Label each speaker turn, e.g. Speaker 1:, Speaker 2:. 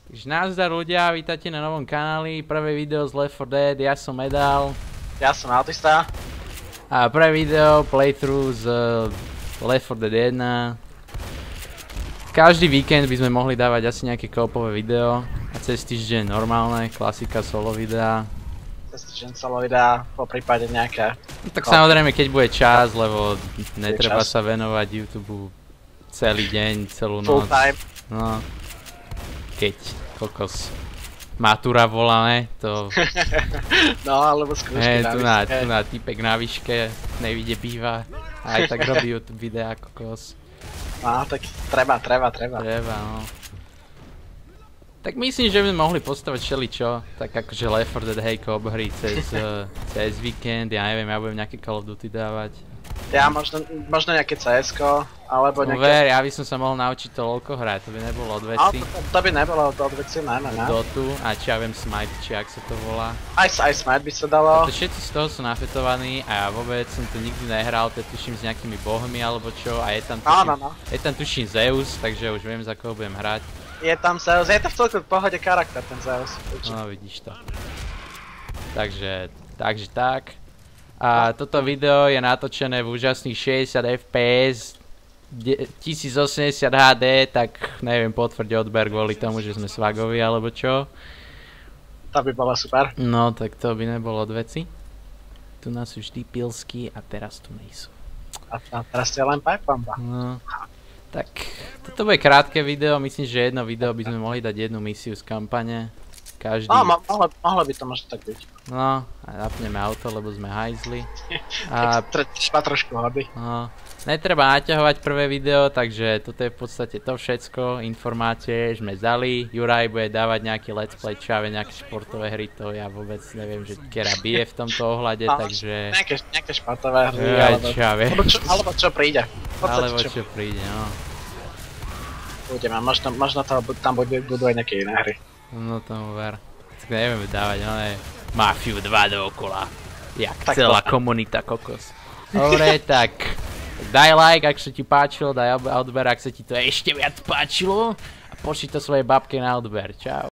Speaker 1: Takže nazdar ľudia, vítajte na novom kanáli, prvé video z Left 4 Dead, ja som Medal.
Speaker 2: Ja som Autista.
Speaker 1: A prvé video, playthrough z Left 4 Dead 1. Každý víkend by sme mohli dávať asi nejaké koopové video. A cez týždeň normálne, klasika solo videa.
Speaker 2: Cez týždeň solo videa, po prípade nejaké.
Speaker 1: No, tak samozrejme keď bude čas, lebo netreba
Speaker 2: čas.
Speaker 1: sa venovať YouTube celý deň, celú
Speaker 2: Full
Speaker 1: noc.
Speaker 2: time.
Speaker 1: No, keď kokos matura voláme, to...
Speaker 2: No, alebo skúšky
Speaker 1: tu
Speaker 2: na
Speaker 1: na týpek na výške nevidie býva. Aj tak robí YouTube videá kokos.
Speaker 2: No, tak treba.
Speaker 1: Treba, no. Tak myslím, že by sme mohli postavať všeličo, tak akože Left 4 Dead hej co-op hry cez víkend, ja neviem, ja budem nejaké Call of Duty dávať.
Speaker 2: Ja možno nejaké CS-ko, alebo
Speaker 1: No
Speaker 2: nejaké...
Speaker 1: ver, ja by som sa mohol naučiť to LoLko hrať, to by nebolo od veci.
Speaker 2: To by nebolo od veci, ne.
Speaker 1: Dotu, a či ja viem Smite, či ak sa to volá.
Speaker 2: Aj Smite by sa dalo.
Speaker 1: To všetci z toho sú nafetovaní a ja vôbec som to nikdy nehral, to tuším s nejakými bohmi alebo čo a je tam tuším Zeus, takže už viem za koho budem hrať.
Speaker 2: Je tam Zeus, je to v celku v pohode charakter ten Zeus.
Speaker 1: No vidíš to. Takže tak. A toto video je natočené v úžasných 60 fps 1080 HD, tak neviem, potvrď odber kvôli tomu, že sme swagovi alebo čo.
Speaker 2: To by bolo super.
Speaker 1: No tak to by nebolo od veci. Tu nás sú vždy pilsky a teraz tu nejsú.
Speaker 2: A teraz je len pipe bomba.
Speaker 1: No, tak toto bude krátke video, myslím, že jedno video by sme mohli dať jednu misiu z kampane. Každý...
Speaker 2: No, mohlo by to možno tak byť.
Speaker 1: No, a napneme auto, lebo sme hajzli. A...
Speaker 2: Treba trošku hody.
Speaker 1: No, netreba naťahovať prvé video, takže toto je v podstate to všetko. Informácie sme dali. Juraj bude dávať nejaký let's play, čo ja viem, nejaké športové hry, to ja vôbec neviem, že kera bije v tomto ohľade, takže...
Speaker 2: Nejaké športové hry, alebo čo príde.
Speaker 1: Alebo čo príde, no.
Speaker 2: Budeme, možno tam budú aj nejaké iné hry.
Speaker 1: No tomu ver. Tak nevieme dávať, ale Mafiu 2 dookola. Jak
Speaker 2: tak
Speaker 1: celá komunita kokos. Dobre, tak daj like, ak sa ti páčilo, daj odber, ak sa ti to ešte viac páčilo. A pošli to svojej babke na odber. Čau.